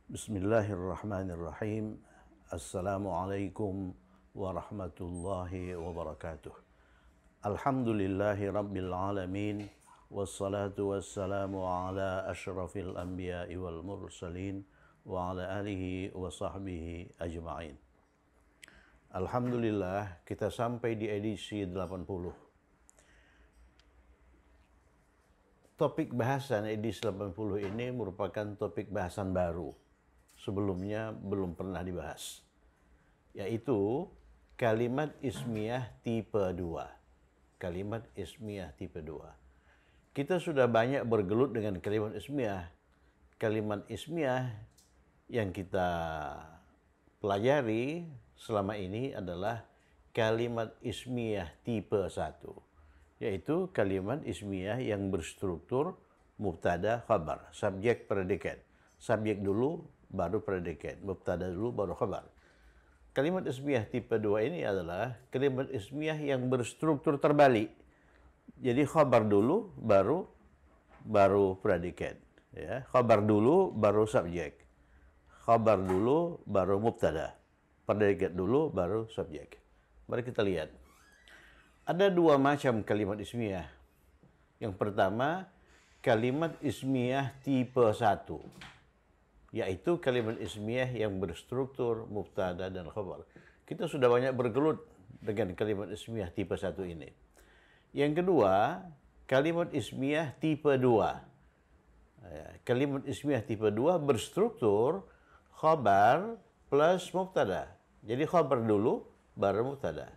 Bismillahirrahmanirrahim. Assalamualaikum warahmatullahi wabarakatuh. Alhamdulillahi rabbil alamin. Wassalatu wassalamu ala ashrafil anbiya'i wal mursalin wa ala alihi wa sahbihi ajma'in. Alhamdulillah, kita sampai di edisi 80. Topik bahasan edisi 80 ini merupakan topik bahasan baru. Sebelumnya belum pernah dibahas, yaitu kalimat ismiyah tipe 2. Kalimat ismiyah tipe 2. Kita sudah banyak bergelut dengan kalimat ismiyah. Kalimat ismiyah yang kita pelajari selama ini adalah kalimat ismiyah tipe 1, yaitu kalimat ismiyah yang berstruktur mubtada khabar, subjek predikat. Subjek dulu baru predikat, mubtada dulu baru khabar. Kalimat ismiyah tipe 2 ini adalah kalimat ismiyah yang berstruktur terbalik. Jadi khabar dulu baru predikat, ya. Khabar dulu baru subjek. Khabar dulu baru mubtada. Predikat dulu baru subjek. Mari kita lihat. Ada dua macam kalimat ismiyah. Yang pertama, kalimat ismiyah tipe 1. Yaitu kalimat ismiyah yang berstruktur mubtada dan khabar. Kita sudah banyak bergelut dengan kalimat ismiyah tipe 1 ini. Yang kedua, kalimat ismiyah tipe 2. Kalimat ismiyah tipe 2 berstruktur khabar plus mubtada. Jadi khabar dulu baru mubtada.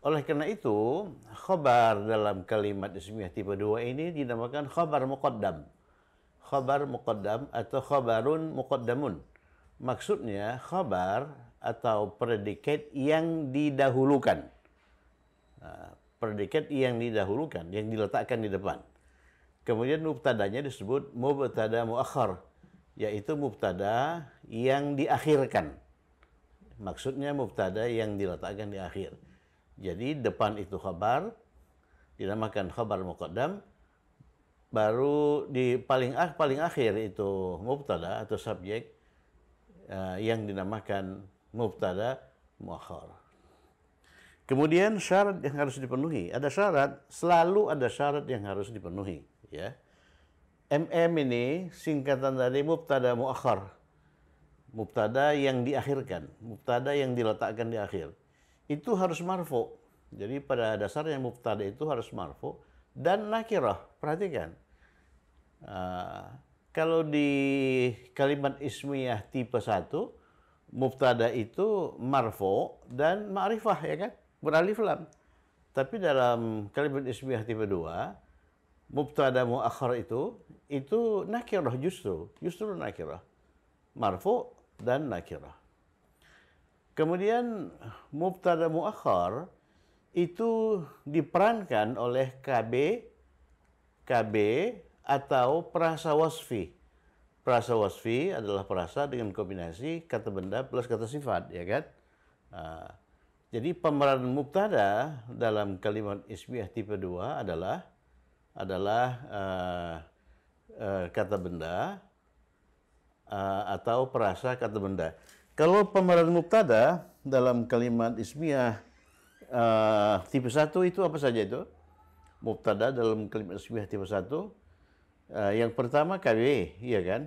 Oleh karena itu, khabar dalam kalimat ismiyah tipe 2 ini dinamakan khabar muqaddam. Khabar muqaddam atau khabarun muqaddamun. Maksudnya khabar atau predikat yang didahulukan. Predikat yang didahulukan, yang diletakkan di depan. Kemudian mubtadanya disebut mubtada muakhar, yaitu mubtada yang diakhirkan. Maksudnya mubtada yang diletakkan di akhir. Jadi depan itu khabar, dinamakan khabar muqaddam. Baru di paling akhir itu mubtada atau subjek yang dinamakan mubtada muakhar. Kemudian syarat yang harus dipenuhi. Ada syarat, selalu ada syarat yang harus dipenuhi, ya. ini singkatan dari mubtada muakhar. Mubtada yang diakhirkan, mubtada yang diletakkan di akhir. Itu harus marfu. Jadi pada dasarnya mubtada itu harus marfu dan nakirah. Perhatikan. Kalau di kalimat ismiyah tipe 1, mubtada itu marfu dan ma'rifah, ya kan? Beralif lam. Tapi dalam kalimat ismiyah tipe 2, mubtada muakhar itu nakirah justru nakirah. Marfu dan nakirah. Kemudian mubtada muakhar itu diperankan oleh KB atau prasa wasfi. Prasa wasfi adalah prasa dengan kombinasi kata benda plus kata sifat, ya kan? Jadi pemeran mubtada dalam kalimat ismiyah tipe 2 adalah kata benda atau prasa kata benda. Kalau pemeran mubtada dalam kalimat ismiyah tipe 1 itu apa saja itu? Mubtada dalam kalimat ismiyah tipe 1, yang pertama KB, iya kan?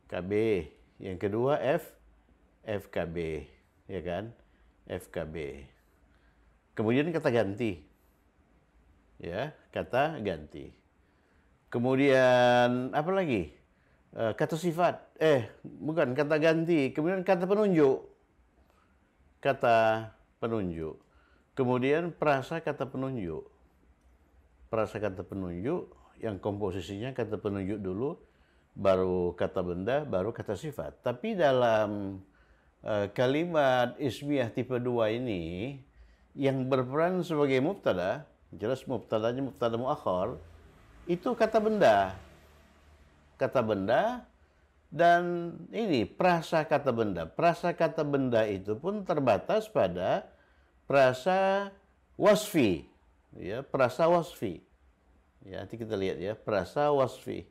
KB. Yang kedua FKB, ya kan? FKB. Kemudian kata ganti. Ya, kata ganti. Kemudian apa lagi? Kata sifat. Bukan kata ganti. Kemudian kata penunjuk. Kata penunjuk. Kemudian prasa kata penunjuk. Prasa kata penunjuk yang komposisinya kata penunjuk dulu, baru kata benda, baru kata sifat. Tapi dalam kalimat ismiyah tipe 2 ini, yang berperan sebagai mubtada, jelas mubtadanya mubtada muakhar, itu kata benda. Kata benda dan ini prasa kata benda. Prasa kata benda itu pun terbatas pada prasa wasfi. Ya, prasa wasfi. Ya, nanti kita lihat ya, prasa wasfi.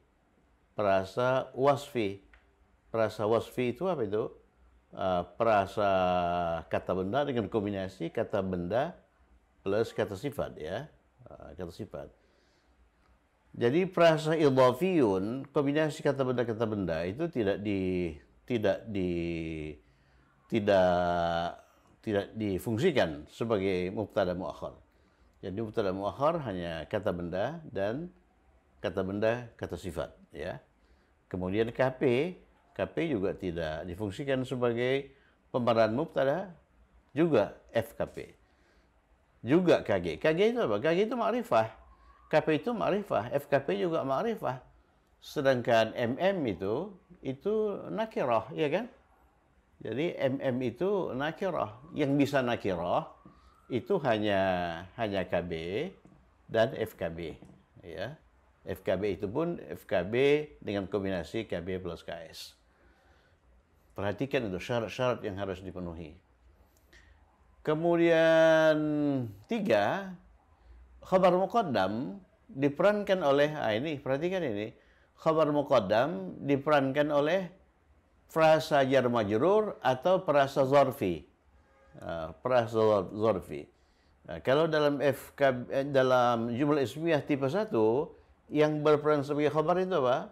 Prasa wasfi. Perasa wasfi itu apa itu? Perasa kata benda dengan kombinasi kata benda plus kata sifat ya. Kata sifat. Jadi perasa idhafiyun, kombinasi kata benda itu tidak difungsikan sebagai mubtada muakhar. Jadi mubtada muakhar hanya kata benda dan kata sifat ya. Kemudian KP juga tidak difungsikan sebagai pemeran mubtada, juga FKP. Juga KG. KG itu apa? KG itu ma'rifah. KP itu ma'rifah, FKP juga ma'rifah. Sedangkan MM itu nakirah, ya kan? Jadi MM itu nakirah. Yang bisa nakirah itu hanya KB dan FKB, ya. FKB itu pun FKB dengan kombinasi KB plus KS. Perhatikan itu syarat-syarat yang harus dipenuhi. Kemudian 3, khabar muqaddam diperankan oleh, ini perhatikan ini, khabar muqaddam diperankan oleh frasa jar majrur atau frasa zarfi. Frasa zarfi. Kalau dalam dalam jumlah ismiyah tipe 1 yang berperan sebagai khabar itu apa?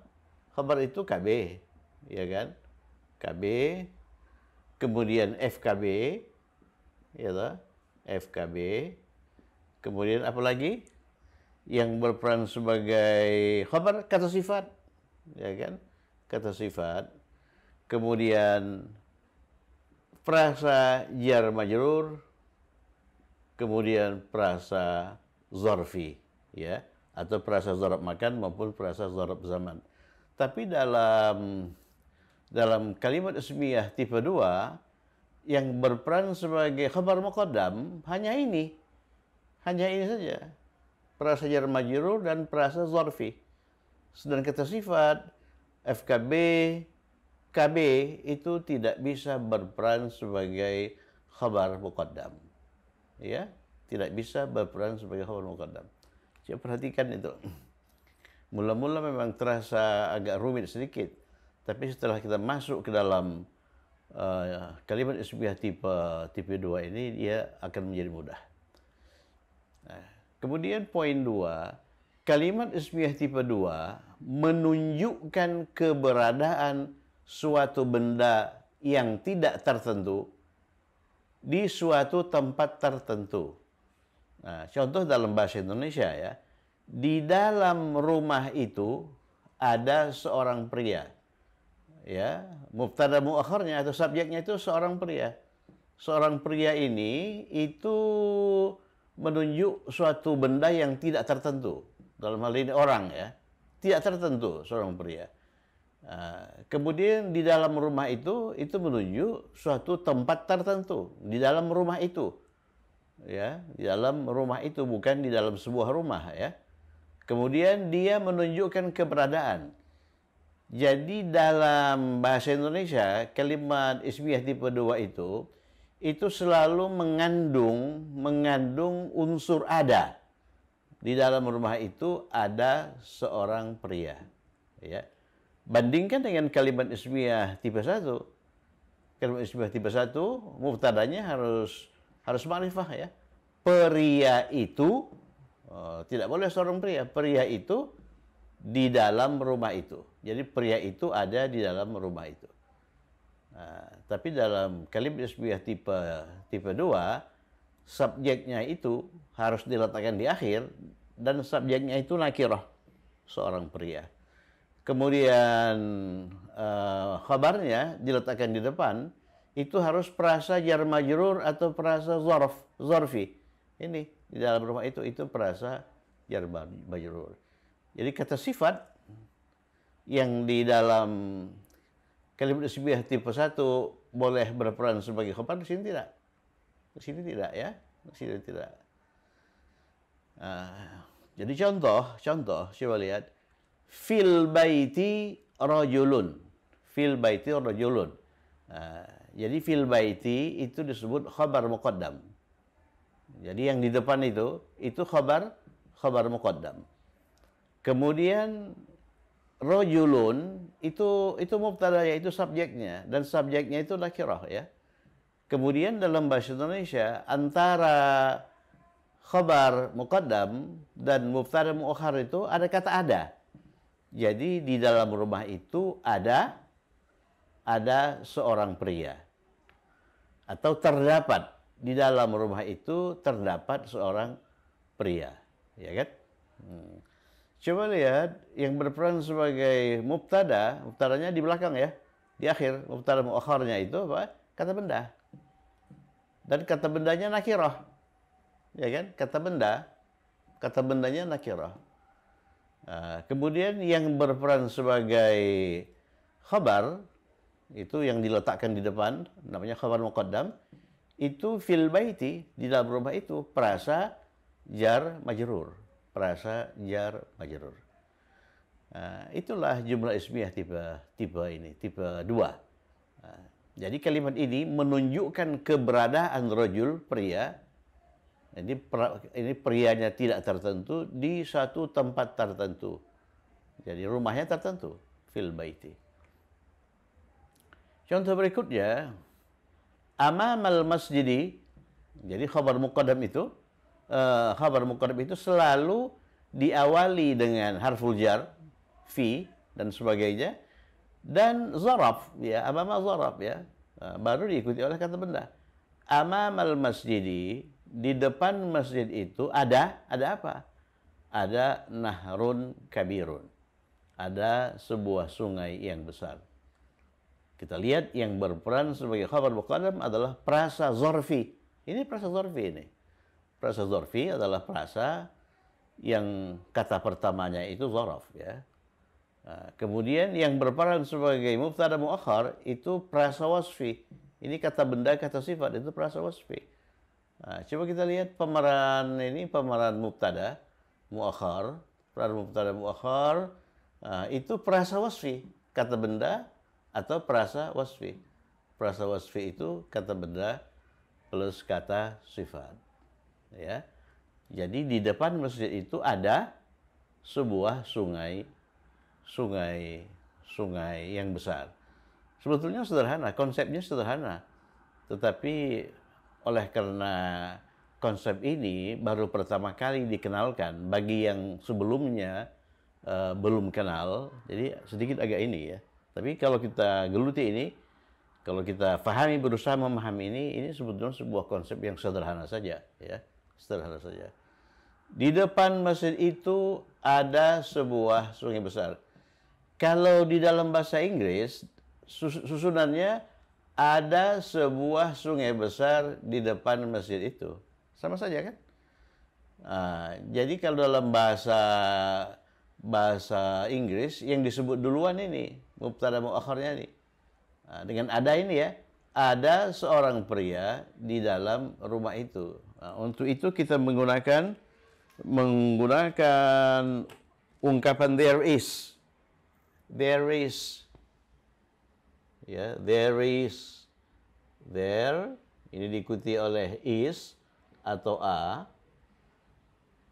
Khabar itu KB, ya kan? KB, kemudian FKB, ya toh? FKB, kemudian apa lagi? Yang berperan sebagai khabar kata sifat, ya kan? Kata sifat. Kemudian frasa jar majrur, kemudian frasa zarfi, ya, atau frasa zarab makan maupun frasa zarab zaman. Tapi dalam kalimat ismiyah tipe 2 yang berperan sebagai khabar muqaddam hanya ini saja, frasa jar majrur dan frasa zarfi. Sedangkan kata sifat FKB, KB itu tidak bisa berperan sebagai khabar muqaddam. Ya, tidak bisa berperan sebagai khabar muqaddam. Coba perhatikan itu. Mula-mula memang terasa agak rumit sedikit, tapi setelah kita masuk ke dalam kalimat ismiyah tipe 2 ini, dia akan menjadi mudah. Nah, kemudian poin 2, kalimat ismiyah tipe 2 menunjukkan keberadaan suatu benda yang tidak tertentu di suatu tempat tertentu. Nah, contoh dalam bahasa Indonesia ya, di dalam rumah itu ada seorang pria. Ya, mubtada muakhirnya atau subjeknya itu seorang pria. Seorang pria ini itu menunjuk suatu benda yang tidak tertentu. Dalam hal ini orang ya, tidak tertentu seorang pria. Kemudian di dalam rumah itu menunjuk suatu tempat tertentu di dalam rumah itu. Ya, di dalam rumah itu, bukan di dalam sebuah rumah ya. Kemudian dia menunjukkan keberadaan. Jadi dalam bahasa Indonesia kalimat ismiyah tipe 2 itu selalu mengandung unsur ada. Di dalam rumah itu ada seorang pria. Ya. Bandingkan dengan kalimat ismiyah tipe 1. Kalimat ismiyah tipe 1 mubtadanya harus ma'rifah ya. Pria itu, tidak boleh seorang pria. Pria itu di dalam rumah itu. Jadi pria itu ada di dalam rumah itu. Nah, tapi dalam kalimat ismiyah tipe 2, subjeknya itu harus diletakkan di akhir dan subjeknya itu nakirah, seorang pria. Kemudian khabarnya diletakkan di depan, itu harus frasa jar majrur atau frasa zarfi. Ini di dalam rumah itu frasa jar majrur. Jadi kata sifat yang di dalam kalimat ismiyah tipe 1 boleh berperan sebagai khabar, di sini tidak. Di sini tidak ya. Di sini tidak. Jadi contoh coba lihat. Fil baiti rajulun. Fil baiti rajulun. Jadi fil baiti itu disebut khabar muqaddam. Jadi yang di depan itu khabar muqaddam. Kemudian rojulun itu mubtada, yaitu subjeknya, dan subjeknya itu nakirah ya. Kemudian dalam bahasa Indonesia antara khabar muqaddam dan mubtada muakhar itu ada kata ada. Jadi di dalam rumah itu ada seorang pria. Atau terdapat di dalam rumah itu terdapat seorang pria, ya kan? Coba lihat yang berperan sebagai mubtadanya di belakang ya, di akhir mubtada muakharnya itu apa? Kata benda. Dan kata bendanya nakirah, ya kan? Kata bendanya nakirah. Kemudian yang berperan sebagai khabar itu yang diletakkan di depan, namanya khabar muqaddam, itu fil baiti, di dalam rumah itu prasa jar majrur. Itulah jumlah ismiyah tipe 2. Jadi kalimat ini menunjukkan keberadaan rajul, pria. Ini prianya tidak tertentu di satu tempat tertentu. Jadi rumahnya tertentu, fil baiti. Contoh berikutnya, amamal masjidi. Jadi khabar muqaddam itu selalu diawali dengan harful jar, fi dan sebagainya, dan zaraf ya, amama zaraf ya. Baru diikuti oleh kata benda. Amamal masjidi, di depan masjid itu ada apa? Ada nahrun kabirun. Ada sebuah sungai yang besar. Kita lihat yang berperan sebagai khabar muqaddam adalah prasa zorfi. Ini prasa zorfi ini. Prasa zorfi adalah prasa yang kata pertamanya itu zaraf ya. Kemudian yang berperan sebagai mubtada muakhar itu prasa wasfi. Ini kata benda, kata sifat, itu prasa wasfi. Coba kita lihat pemeran mubtada muakhar. Pemeran mubtada muakhar itu prasa wasfi, kata benda atau prasa wasfi. Prasa wasfi itu kata benda plus kata sifat. Ya. Jadi di depan masjid itu ada sebuah sungai yang besar. Sebetulnya sederhana, konsepnya sederhana. Tetapi oleh karena konsep ini baru pertama kali dikenalkan bagi yang sebelumnya belum kenal, jadi sedikit agak ini ya. Tapi kalau kita geluti ini, kalau kita pahami, berusaha memahami ini sebetulnya sebuah konsep yang sederhana saja ya. Sederhana saja. Di depan masjid itu ada sebuah sungai besar. Kalau di dalam bahasa Inggris, susunannya ada sebuah sungai besar di depan masjid itu. Sama saja kan? Jadi kalau dalam bahasa Inggris, yang disebut duluan ini, mubtada muakharnya ini. Dengan ada ini ya, ada seorang pria di dalam rumah itu. Untuk itu kita menggunakan ungkapan there is. There is. Ya, there is. There ini diikuti oleh is atau a.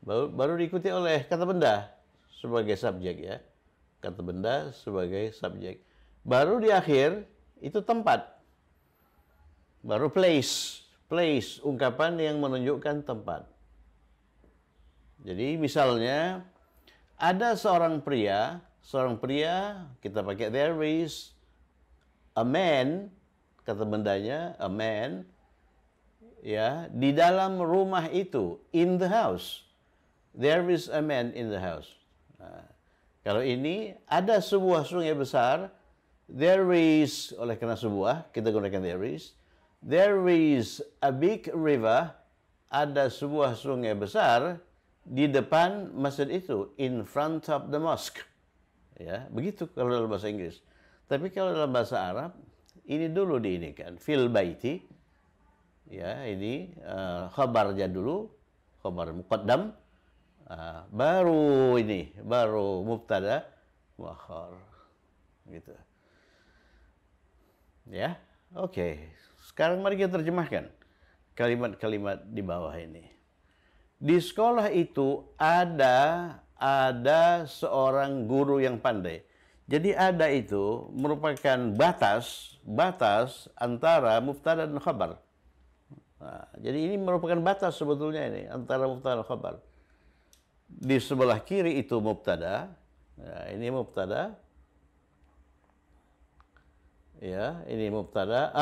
Baru diikuti oleh kata benda sebagai subjek ya. Kata benda sebagai subjek. Baru di akhir itu tempat. Baru place, ungkapan yang menunjukkan tempat. Jadi misalnya ada seorang pria, kita pakai there is a man, kata bendanya a man, ya, di dalam rumah itu, in the house. There is a man in the house. Kalau ini ada sebuah sungai besar, there is, oleh karena sebuah, kita gunakan there is. There is a big river, ada sebuah sungai besar di depan masjid itu, in front of the mosque. Ya, begitu kalau dalam bahasa Inggris. Tapi kalau dalam bahasa Arab, ini dulu diinikan, fil baiti. Ya, ini khabarnya dulu, khabar muqaddam. Baru mubtada muakhar. Gitu. Ya, oke. Sekarang mari kita terjemahkan kalimat-kalimat di bawah ini. Di sekolah itu ada seorang guru yang pandai. Jadi ada itu merupakan batas antara mubtada dan khabar. Nah, jadi ini merupakan batas sebetulnya ini antara mubtada dan khabar. Di sebelah kiri itu mubtada, ya, ini mubtada, ya, ini mubtada.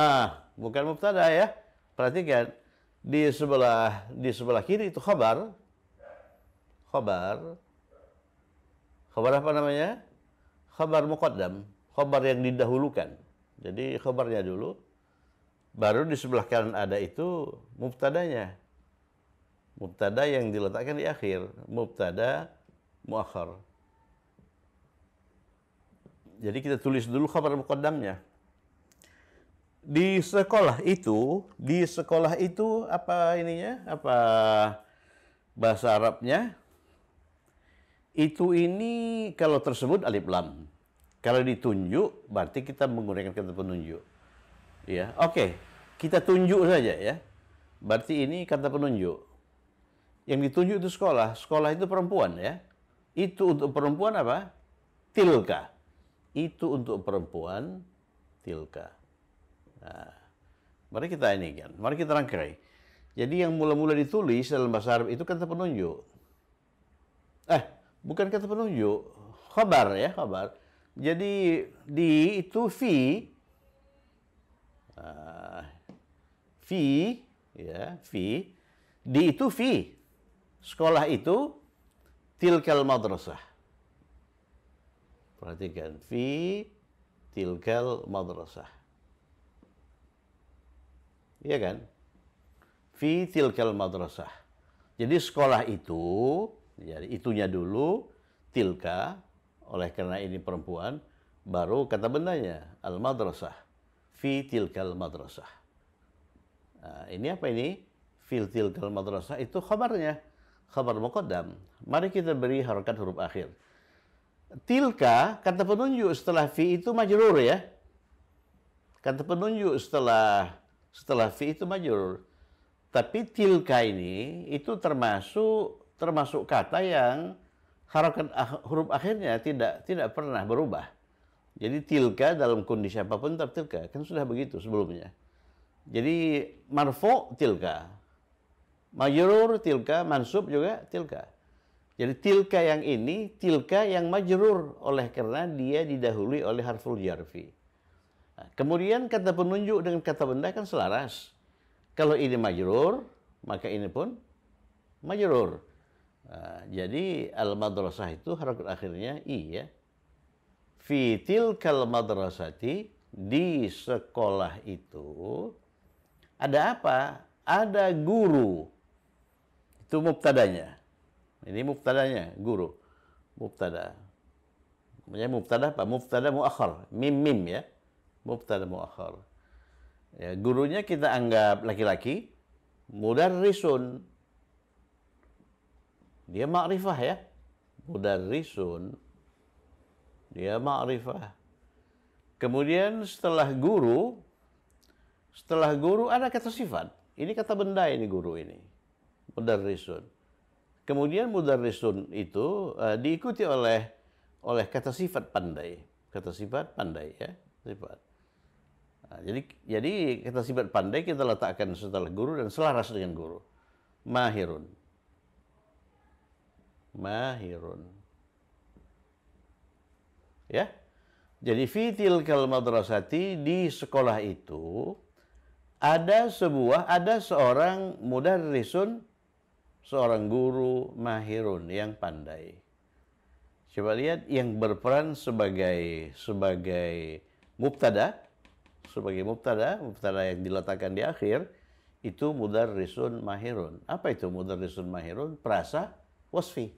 Bukan mubtada ya. Perhatikan di sebelah kiri itu khabar. Khabar apa namanya? Khabar muqaddam, khabar yang didahulukan. Jadi khabarnya dulu, baru di sebelah kanan ada itu mubtadanya. Mubtada yang diletakkan di akhir, mubtada muakhar. Jadi kita tulis dulu khabar muqaddamnya. Di sekolah itu apa ininya? Apa bahasa Arabnya? Itu ini kalau tersebut alif lam. Kalau ditunjuk berarti kita menggunakan kata penunjuk. Ya, oke. Kita tunjuk saja ya. Berarti ini kata penunjuk. Yang ditunjuk itu sekolah. Sekolah itu perempuan ya. Itu untuk perempuan apa? Tilka. Itu untuk perempuan tilka. Nah, mari kita ini kan. Mari kita rangkai. Jadi yang mula-mula ditulis dalam bahasa Arab itu kata penunjuk. Bukan kata penunjuk, khabar ya, khabar. Jadi di itu fi, ya, fi. Di itu fi. Sekolah itu tilkal madrasah. Perhatikan, fi tilkal madrasah. Iya kan? Fi tilkal madrasah. Jadi sekolah itu, jadi itunya dulu, tilka, oleh karena ini perempuan, baru kata bendanya, al-madrasah. Fi tilkal madrasah. Nah, ini apa ini? Fi tilkal madrasah itu khabarnya. Khabar muqaddam. Mari kita beri harokat huruf akhir. Tilka, kata penunjuk setelah fi itu majrur ya. Kata penunjuk setelah fi itu majrur. Tapi tilka ini itu termasuk kata yang harokat huruf akhirnya tidak pernah berubah. Jadi tilka dalam kondisi apapun tetap tilka. Kan sudah begitu sebelumnya. Jadi marfu tilka. Majrur tilka, mansub juga tilka. Jadi tilka yang ini, tilka yang majrur oleh karena dia didahului oleh harful jarfi. Nah, kemudian kata penunjuk dengan kata benda kan selaras. Kalau ini majrur, maka ini pun majrur. Nah, jadi al-madrasah itu harokat akhirnya i ya. Fi tilkal madrasati, di sekolah itu ada apa? Ada guru. Itu mubtadanya. Ini mubtadanya, guru. Mubtada. Namanya mubtada apa? Mubtada muakhar. Mim ya. Mubtada muakhar. Ya, gurunya kita anggap laki-laki, mudarrisun. Dia ma'rifah ya. Mudarrisun. Dia ma'rifah. Kemudian setelah guru ada kata sifat. Ini kata benda ini guru ini. Mudarrisun. Kemudian mudarrisun itu diikuti oleh kata sifat pandai. Kata sifat pandai ya. Sifat. Nah, jadi kata sifat pandai kita letakkan setelah guru dan selaras dengan guru. Mahirun. Mahirun. Ya. Jadi fi tilkal madrasati, di sekolah itu ada seorang mudarrisun, seorang guru mahirun yang pandai. Coba lihat yang berperan sebagai mubtada, mubtada yang diletakkan di akhir itu mudarrisun mahirun. Apa itu mudarrisun mahirun? Prasa wasfi.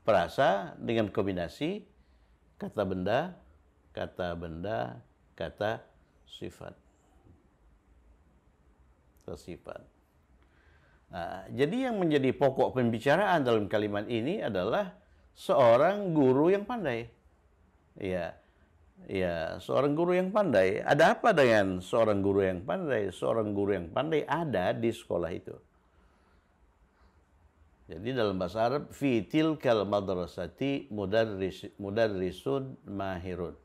Prasa dengan kombinasi kata benda, kata sifat. Sifat. Nah, jadi yang menjadi pokok pembicaraan dalam kalimat ini adalah seorang guru yang pandai. Ya, seorang guru yang pandai. Ada apa dengan seorang guru yang pandai? Seorang guru yang pandai ada di sekolah itu. Jadi dalam bahasa Arab, fi tilkal madrasati mudarrisun mahirun.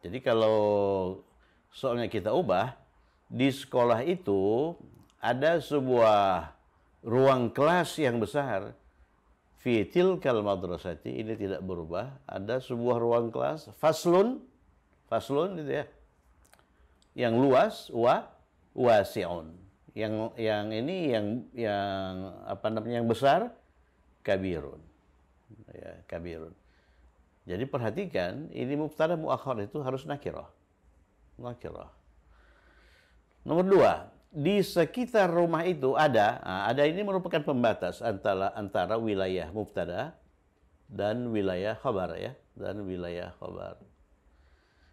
Jadi kalau soalnya kita ubah, di sekolah itu ada sebuah ruang kelas yang besar. Fi tilkal madrasati, ini tidak berubah, ada sebuah ruang kelas, faslun itu ya, yang luas, wasi'un. Yang apa namanya, yang besar, kabirun. Ya, kabirun. Jadi perhatikan, ini mubtada muakhar itu harus nakirah. Nakirah. Nomor 2, di sekitar rumah itu ada ini merupakan pembatas antara wilayah mubtada dan wilayah khabar ya, dan wilayah khabar.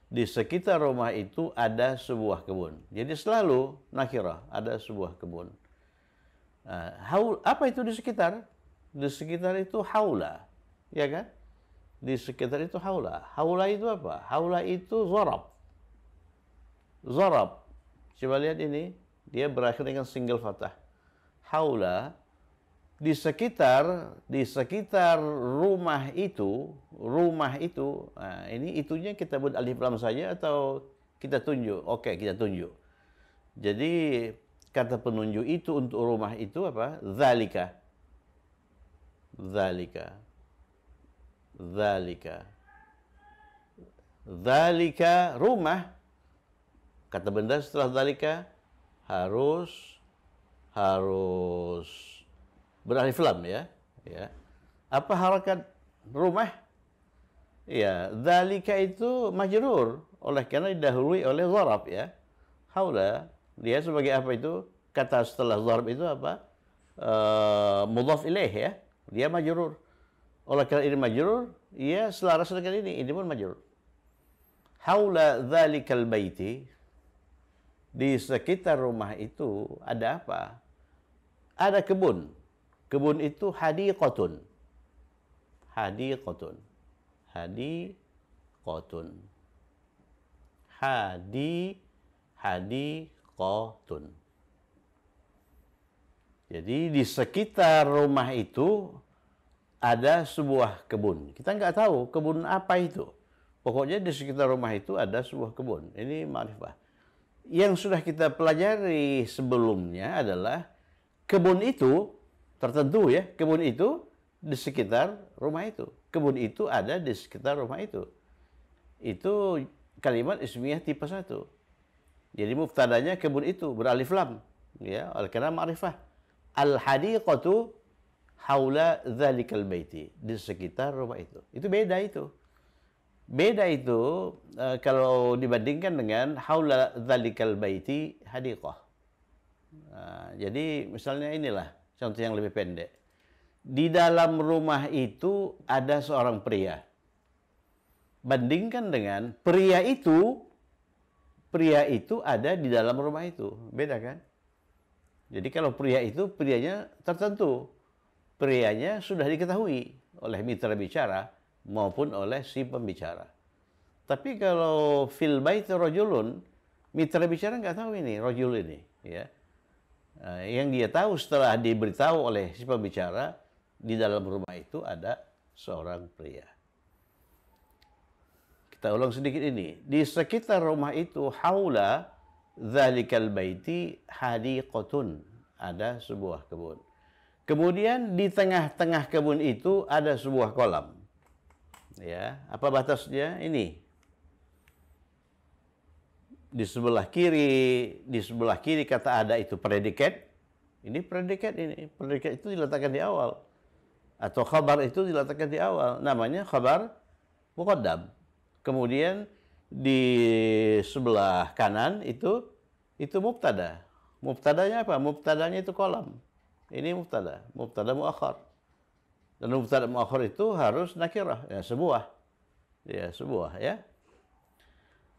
Di sekitar rumah itu ada sebuah kebun. Jadi selalu nakirah, ada sebuah kebun. Apa itu di sekitar? Di sekitar itu haula, ya kan? Di sekitar itu haula. Haula itu apa? Haula itu zarab. Zarab. Coba lihat ini, dia berakhir dengan single fathah. Haula, di sekitar rumah itu, ini itunya kita buat alif lam saja atau kita tunjuk? Oke, kita tunjuk. Jadi kata penunjuk itu untuk rumah itu apa? Dzalika. Dzalika. Dzalika. Dzalika rumah. Kata benda setelah dzalika harus beralif lam ya. Apa harakat rumah? Ya, dzalika itu majrur oleh karena didahului oleh zarab ya. Haula, dia sebagai apa itu? Kata setelah zarab itu apa? Mudhaf ilaih ya. Dia majrur. Oleh karena ini majrur, ia selaras dengan ini pun majrur. Haula dzalikal baiti, di sekitar rumah itu ada apa? Ada kebun. Kebun itu hadiqatun. Hadiqatun. Hadiqatun. Hadiqatun. Jadi di sekitar rumah itu ada sebuah kebun. Kita nggak tahu kebun apa itu. Pokoknya di sekitar rumah itu ada sebuah kebun. Ini ma'rifah. Yang sudah kita pelajari sebelumnya adalah kebun itu tertentu ya, kebun itu di sekitar rumah itu. Kebun itu ada di sekitar rumah itu. Itu kalimat ismiyah tipe 1. Jadi mubtadanya kebun itu beralif lam ya, oleh karena ma'rifah. Al-hadiqatu haula dzalikal baiti, di sekitar rumah itu. Itu beda itu. Beda itu kalau dibandingkan dengan haula dzalikal baiti hadiqah. Jadi misalnya inilah contoh yang lebih pendek. Di dalam rumah itu ada seorang pria. Bandingkan dengan pria itu ada di dalam rumah itu. Beda kan? Jadi kalau pria itu, prianya tertentu. Prianya sudah diketahui oleh mitra bicara maupun oleh si pembicara. Tapi kalau fil baiti rajulun, mitra bicara nggak tahu ini, rajul ini. Ya. Yang dia tahu setelah diberitahu oleh si pembicara, di dalam rumah itu ada seorang pria. Kita ulang sedikit ini. Di sekitar rumah itu, haula dzalikal baiti hadiqatun. Ada sebuah kebun. Kemudian di tengah-tengah kebun itu ada sebuah kolam. Ya, apa batasnya? Ini. Di sebelah kiri kata ada itu predikat. Ini predikat ini. Predikat itu diletakkan di awal. Atau khabar itu diletakkan di awal. Namanya khabar muqaddam. Kemudian di sebelah kanan itu mubtada. Mubtadanya apa? Mubtadanya itu kolam. Ini mubtada muakhar. Dan mubtada muakhar itu harus nakirah, ya sebuah. Ya.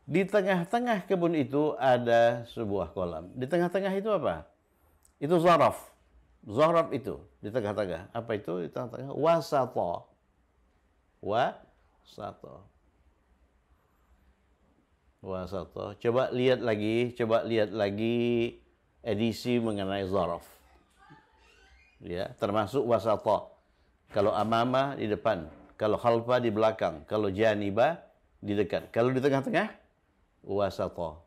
Di tengah-tengah kebun itu ada sebuah kolam. Di tengah-tengah itu apa? Itu zaraf. Zaraf itu di tengah-tengah. Apa itu di tengah-tengah? Wasata. Coba lihat lagi edisi mengenai zaraf. Ya, termasuk wasata. Kalau amama di depan, kalau khalfa di belakang, kalau janiba di dekat. Kalau di tengah-tengah, wasata.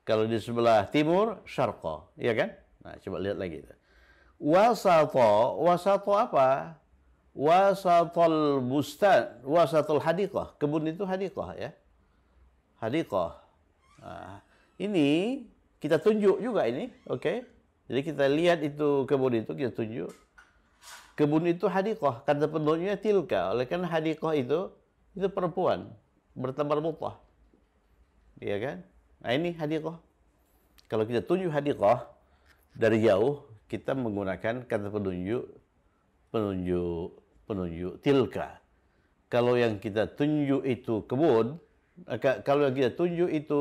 Kalau di sebelah timur, syarqa, ya kan? Nah, coba lihat lagi. Wasata apa? Wasatul bustan, wasatul hadiqah. Kebun itu hadiqah ya. Hadiqah. Nah, ini kita tunjuk juga ini, oke? Jadi kita lihat itu kebun itu, kita tunjuk. Kebun itu hadiqah, kata penduduknya tilka. Oleh karena hadiqah itu perempuan bertebar mutah. Iya kan? Nah, ini hadiqah. Kalau kita tunjuk hadiqah dari jauh, kita menggunakan kata penunjuk tilka. Kalau yang kita tunjuk itu kebun, kalau yang kita tunjuk itu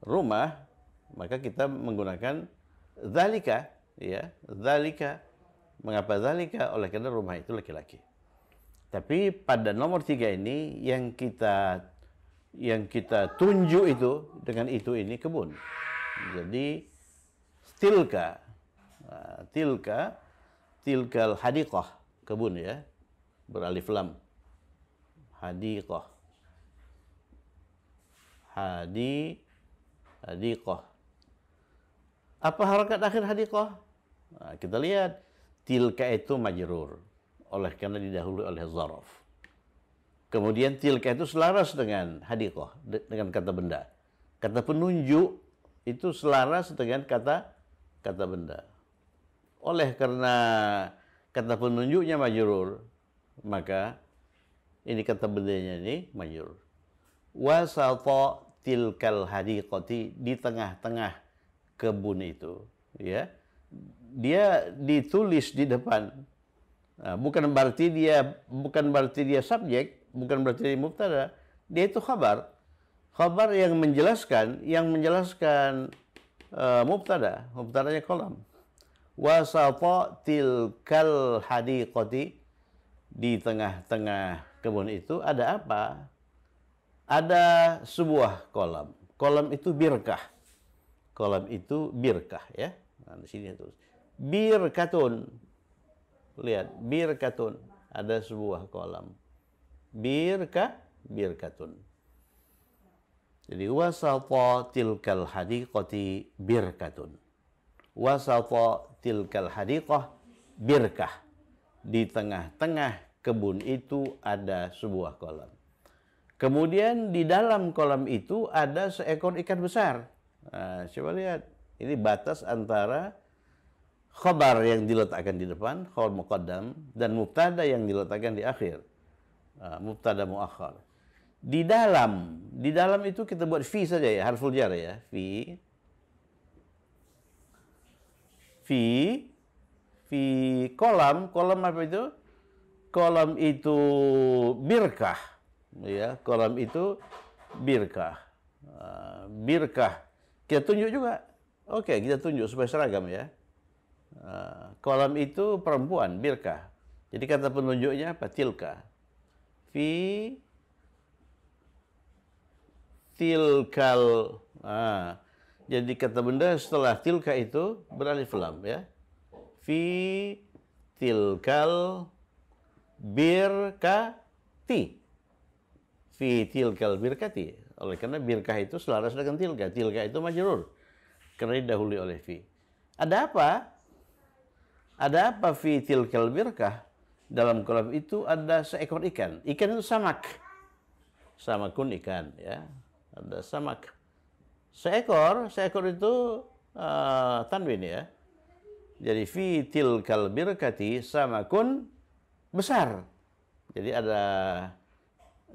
rumah, maka kita menggunakan zalika, ya, zalika. Mengapa zalika? Oleh karena rumah itu laki-laki. Tapi pada nomor 3 ini yang kita tunjuk itu dengan itu ini kebun. Jadi tilkal hadiqah, kebun ya, beralif lam. Hadiqah. Hadiqah. Apa harakat akhir hadiqah? Nah, kita lihat tilka itu majrur, oleh karena didahului oleh zaraf. Kemudian tilka itu selaras dengan hadiqah, dengan kata benda. Kata penunjuk itu selaras dengan kata benda. Oleh karena kata penunjuknya majrur, maka ini kata bendanya ini majrur. Wasata tilkal hadiqati, di tengah-tengah kebun itu, ya. Dia ditulis di depan. Nah, bukan berarti dia subjek, bukan berarti dia mubtada. Dia itu khabar. Khabar yang menjelaskan mubtada. Mubtadanya kolam. Wasata tilkal hadiqati, di tengah-tengah kebun itu ada apa? Ada sebuah kolam. Kolam itu birkah. Kolam itu birkah ya. Nah, di sini terus. Birkatun. Lihat, birkatun. Ada sebuah kolam. Birkatun. Jadi wasata tilkal hadiqati birkatun. Wasata tilkal hadiqah birkah. Di tengah-tengah kebun itu ada sebuah kolam. Kemudian di dalam kolam itu ada seekor ikan besar. Nah, coba lihat. Ini batas antara khabar yang diletakkan di depan, khabar muqaddam, dan mubtada yang diletakkan di akhir. Mubtada muakhar. Di dalam itu kita buat fi saja ya, harful jar ya. Fi kolam apa itu? Kolam itu birkah. Ya, kolam itu birkah. Birkah. Kita tunjuk juga. Oke, kita tunjuk supaya seragam ya. Kolam itu perempuan, birkah. Jadi kata penunjuknya apa? Tilka. Fi tilkal. Jadi kata benda setelah tilka itu beralif lam ya. Fi tilkal birkati. Fi tilkal birkati. Oleh karena birkah itu selaras dengan tilka. Tilka itu majrur. Karena didahului oleh fi. Ada apa? Ada apa fi tilkal birkah? Dalam kolam itu ada seekor ikan. Ikan itu samak. Samakun ikan ya. Ada samak. Seekor itu tanwin ya. Jadi fi tilkal birkati samakun besar. Jadi ada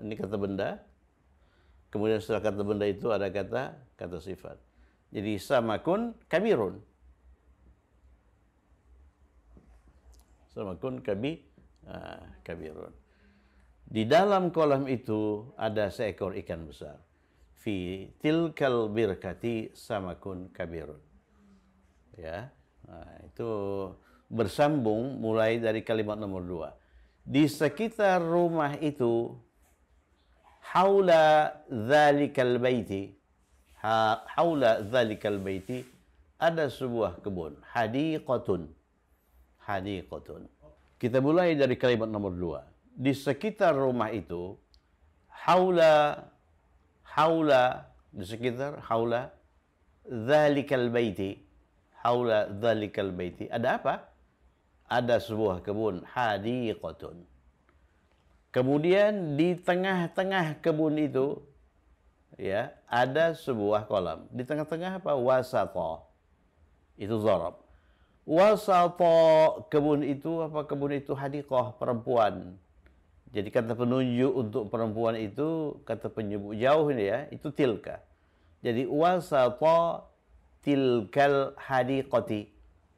ini kata benda. Kemudian setelah kata benda itu ada kata sifat. Jadi samakun kabirun. Samakun kabirun. Di dalam kolam itu ada seekor ikan besar. Fi tilkal birkati samakun kabirun. Ya. Nah, itu bersambung mulai dari kalimat nomor 2. Di sekitar rumah itu haula dzalikal baiti ada sebuah kebun. Hadiqatun. Hadiqatun. Kita mulai dari kalimat nomor 2. Di sekitar rumah itu, di sekitar dzalikal baiti, dzalikal baiti. Ada apa? Ada sebuah kebun. Hadiqatun. Kemudian di tengah-tengah kebun itu, ya, ada sebuah kolam. Di tengah-tengah apa? Wasata. Itu zarab. Wasata, kebun itu apa? Kebun itu hadiqah, perempuan. Jadi kata penunjuk untuk perempuan itu, kata penyebut jauh ini ya, itu tilka. Jadi wasata tilkal hadiqati.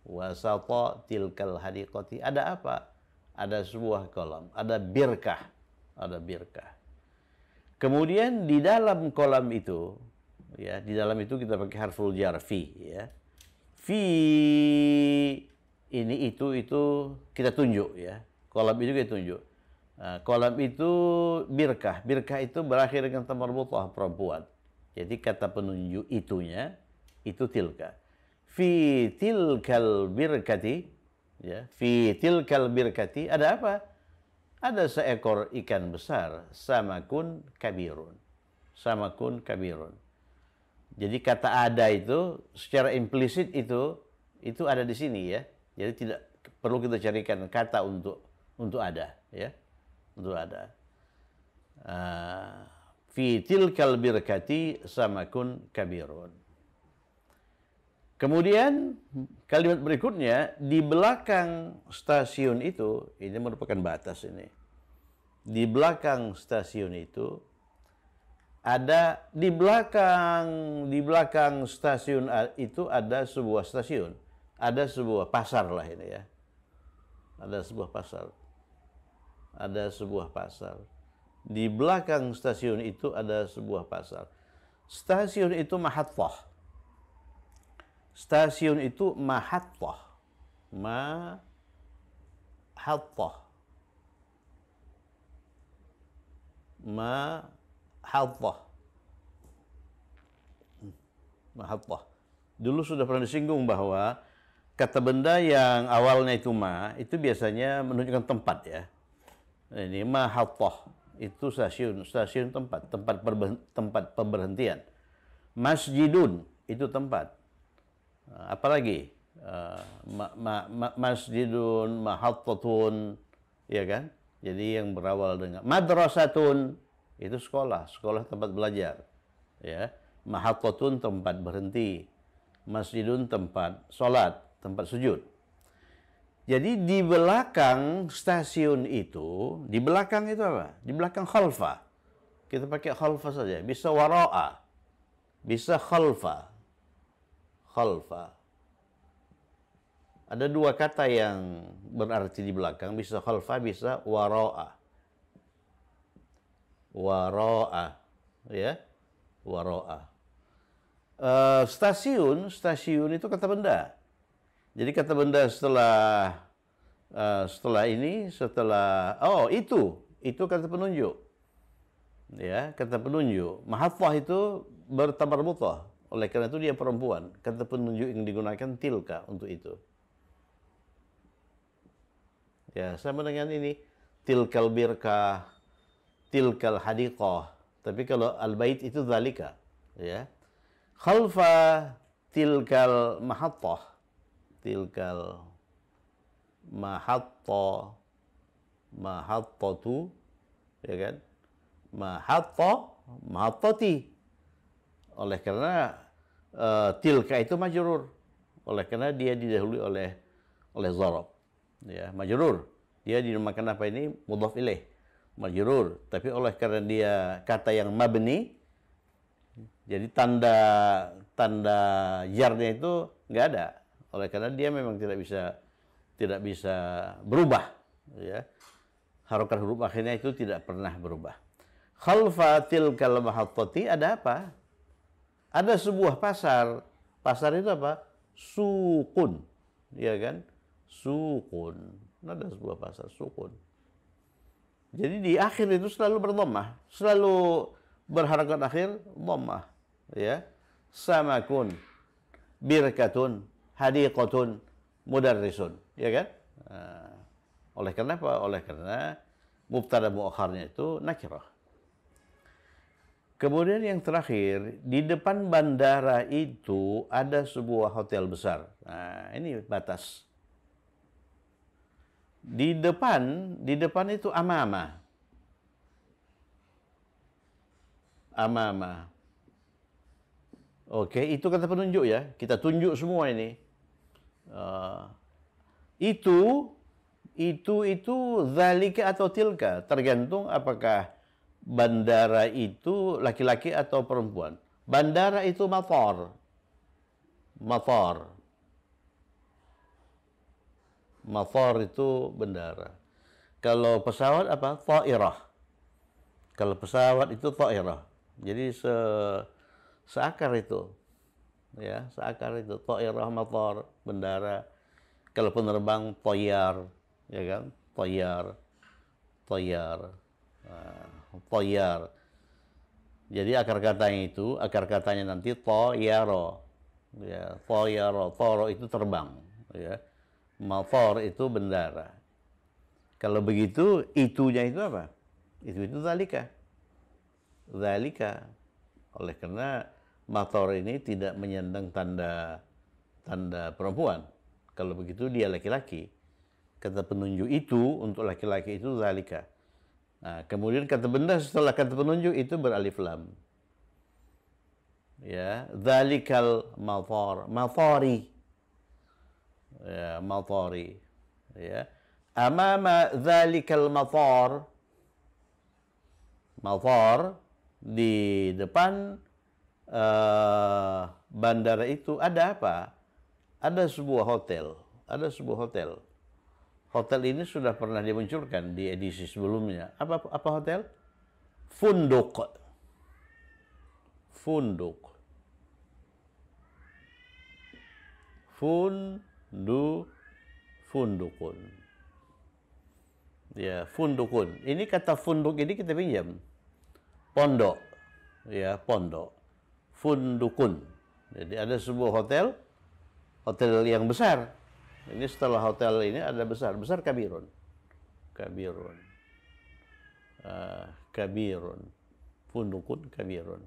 Wasata tilkal hadiqati. Ada apa? Ada sebuah kolam, ada birkah. Ada birkah. Kemudian di dalam kolam itu, ya, di dalam itu kita pakai harful jar fi, ya. Fi ini itu kita tunjuk, ya. Kolam itu kita tunjuk. Nah, kolam itu birkah. Birkah itu berakhir dengan ta marbutah, perempuan. Jadi kata penunjuk itunya itu tilka. Fi tilkal birkati, ya, fi tilkal birkati ada apa? Ada seekor ikan besar, samakun kabirun. Samakun kabirun. Jadi kata ada itu secara implisit itu ada di sini, ya. Jadi tidak perlu kita carikan kata untuk ada, ya. Untuk ada. Fi tilkal birkati samakun kabirun. Kemudian kalimat berikutnya, di belakang stasiun itu, ini merupakan batas ini. Di belakang stasiun itu ada di belakang stasiun itu ada sebuah stasiun, ada sebuah pasar lah ini, ya. Ada sebuah pasar. Ada sebuah pasar. Di belakang stasiun itu ada sebuah pasar. Stasiun itu mahattah. Stasiun itu mahattah. Mahattah. Mahattah. Mahattah. Dulu sudah pernah disinggung bahwa kata benda yang awalnya itu itu biasanya menunjukkan tempat, ya. Ini mahattah itu stasiun tempat pemberhentian. Masjidun itu tempat. Apalagi masjidun, mahattatun, ya kan? Jadi yang berawal dengan madrasatun itu sekolah tempat belajar, ya. Mahattatun tempat berhenti, masjidun tempat sholat, tempat sujud. Jadi di belakang stasiun itu, di belakang itu apa? Di belakang khalfa. Kita pakai khalfa saja, bisa wara'a, bisa khalfa. Khalfa. Ada dua kata yang berarti di belakang, bisa khalfa, bisa wara'a. Wara'a, ya. Wara'a. Stasiun itu kata benda. Jadi kata benda setelah itu kata penunjuk. Ya, kata penunjuk. Mahattah itu bertamar mutah. Oleh karena itu dia perempuan. Kata penunjuk yang digunakan tilka untuk itu. Ya, sama dengan ini. Tilkal birkah, tilkal hadiqah. Tapi kalau al-bait itu dzalika, ya. Khalfa tilkal mahattah. Tilkal mahattah. Mahattatu, ya kan? Mahattati. Oleh karena tilka itu majrur. Oleh karena dia didahului oleh zarab. Ya, majrur. Dia dinamakan apa ini? Mudhaf ilaih. Majrur. Tapi oleh karena dia kata yang mabni, jadi tanda jarnya itu nggak ada. Oleh karena dia memang tidak bisa berubah, ya. Harokat huruf akhirnya itu tidak pernah berubah. Khalfa tilkal mahattati ada apa? Ada sebuah pasar. Pasar itu apa? Suqun. Ya kan? Suqun. Ada sebuah pasar, suqun. Jadi di akhir itu selalu berdhammah, selalu berharakat akhir dhammah, ya. Samakun. birkatun, hadiqatun, mudarrisun, ya kan? Oleh karena apa? Oleh karena mubtada muakharnya itu nakirah. Kemudian yang terakhir, di depan bandara itu ada sebuah hotel besar. Nah, ini batas. Di depan itu amama. Amama. Oke, itu kata penunjuk ya. Kita tunjuk semua ini. Itu zalika atau tilka, tergantung apakah bandara itu laki-laki atau perempuan. Bandara itu matar. Matar. Matar itu bandara. Kalau pesawat apa? Ta'irah. Kalau pesawat itu ta'irah. Jadi seakar itu. Ya, seakar itu. Ta'irah, matar, bandara. Kalau penerbang, toyar. Ya kan? Toyar. Toyar. Toyar. Jadi akar katanya nanti toyaro. Ya, toyaro. Toro itu terbang. Ya. Matar itu bendara. Kalau begitu, itunya itu apa? Itu zalika. Zalika. Oleh karena matar ini tidak menyandang tanda perempuan. Kalau begitu dia laki-laki. Kata penunjuk itu untuk laki-laki itu zalika. Nah, kemudian kata benda setelah kata penunjuk itu beralif lam. Ya, zalikal matar, matari. Ya, matari. Ya. Amama zalikal matar. Matar di depan bandara itu ada apa? Ada sebuah hotel. Ada sebuah hotel. Hotel ini sudah pernah dimunculkan di edisi sebelumnya. Apa hotel? Funduk. Funduk. Fundukun. Ya, fundukun. Ini kata funduk ini kita pinjam. Pondok. Ya, pondok. Fundukun. Jadi ada sebuah hotel yang besar. Ini setelah hotel ini ada besar kabirun. Kabirun. Fundukun kabirun.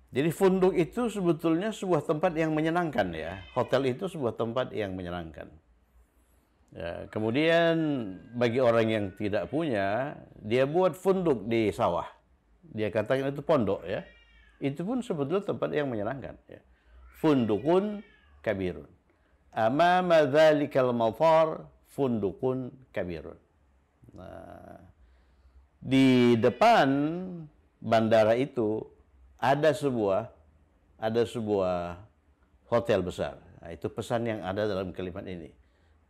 Jadi funduk itu sebetulnya sebuah tempat yang menyenangkan ya. Hotel itu sebuah tempat yang menyenangkan. Ya, kemudian bagi orang yang tidak punya, dia buat funduk di sawah. Dia katakan itu pondok ya. Itu pun sebetulnya tempat yang menyenangkan ya. Fundukun kabirun. Amama dzalikal matar fundukun kabirun. Nah, di depan bandara itu ada sebuah hotel besar. Nah, itu pesan yang ada dalam kalimat ini.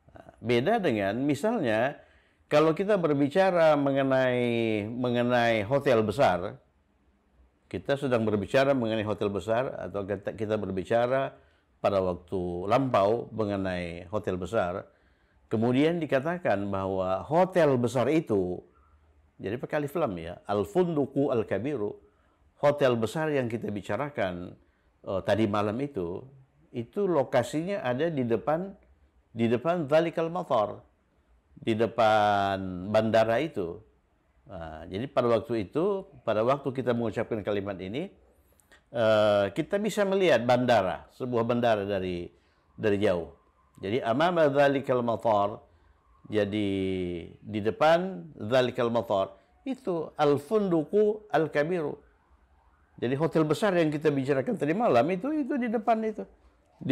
Nah, beda dengan misalnya kalau kita berbicara mengenai hotel besar, kita sedang berbicara mengenai hotel besar atau kita berbicara pada waktu lampau mengenai hotel besar, kemudian dikatakan bahwa hotel besar itu, jadi pakai alif lam ya, al-funduku al-kabiru, hotel besar yang kita bicarakan tadi malam itu lokasinya ada di depan zalikal matar, di depan bandara itu. Nah, jadi pada waktu kita mengucapkan kalimat ini, kita bisa melihat sebuah bandara dari jauh. Jadi amama dzalikal matar, jadi di depan dzalikal matar itu al-funduku al-kabiru. Jadi hotel besar yang kita bicarakan tadi malam itu di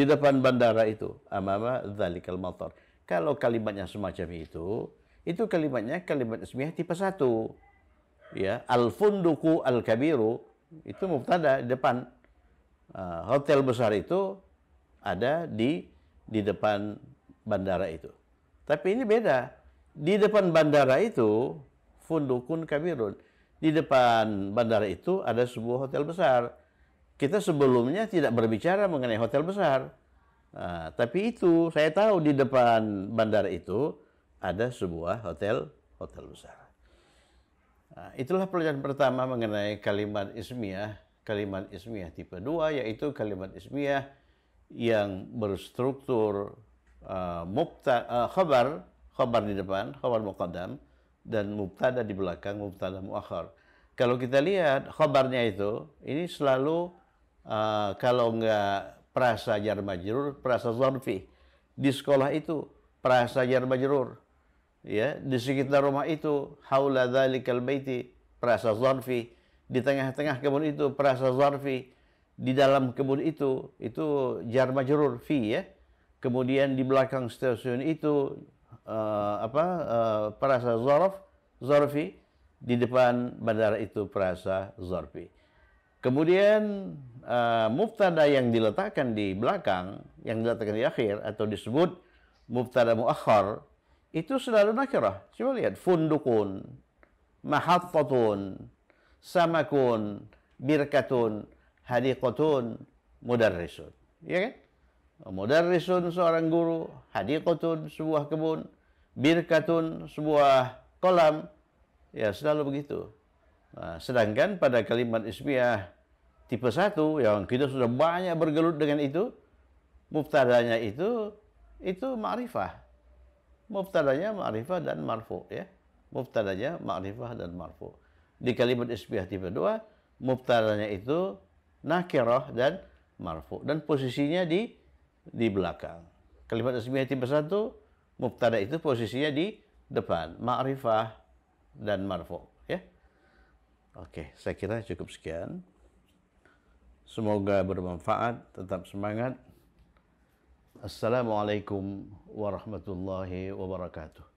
depan bandara itu, amama dzalikal matar. Kalau kalimatnya semacam itu kalimatnya kalimat ismiyah tipe 1. Ya, al-funduku al-kabiru itu mubtada di depan. Hotel besar itu ada di depan bandara itu. Tapi ini beda. Di depan bandara itu fundukun kabirun. Di depan bandara itu ada sebuah hotel besar. Kita sebelumnya tidak berbicara mengenai hotel besar. Tapi itu saya tahu di depan bandara itu ada sebuah hotel besar. Itulah pelajaran pertama mengenai kalimat ismiyah kalimat ismiyah tipe 2, yaitu kalimat ismiyah yang berstruktur khabar di depan, khabar muqaddam, dan mubtada di belakang, mubtada muakhar. Kalau kita lihat khabarnya itu, ini selalu kalau nggak prasa jar majrur, prasa zarfi. Di sekolah itu prasa jar majrur. Ya, di sekitar rumah itu haula dzalikal baiti, prasa zarfi. Di tengah-tengah kebun itu prasa zarfi. Di dalam kebun itu jar majrur fi, ya. Kemudian di belakang stasiun itu prasa zarfi. Di depan bandara itu prasa zarfi. Kemudian mubtada yang diletakkan di belakang, yang diletakkan di akhir atau disebut mubtada muakhar, itu selalu nakirah. Coba lihat, fundukun, mahattatun, samakun, birkatun, hadiqatun, mudarrisun. Ya kan? Mudarrisun seorang guru, hadiqatun sebuah kebun, birkatun sebuah kolam. Ya, selalu begitu. Nah, sedangkan pada kalimat ismiyah tipe 1 yang kita sudah banyak bergelut dengan itu, mubtadanya itu ma'rifah. Mubtadanya ma'rifah dan marfu, ya. Mubtadanya ma'rifah dan marfu. Di kalimat ismiyah tipe 2, mubtadanya itu nakirah dan marfu, dan posisinya di belakang. Kalimat ismiyah tipe 1, mubtada itu posisinya di depan, ma'rifah dan marfu, ya. Oke, saya kira cukup sekian. Semoga bermanfaat, tetap semangat. Assalamualaikum warahmatullahi wabarakatuh.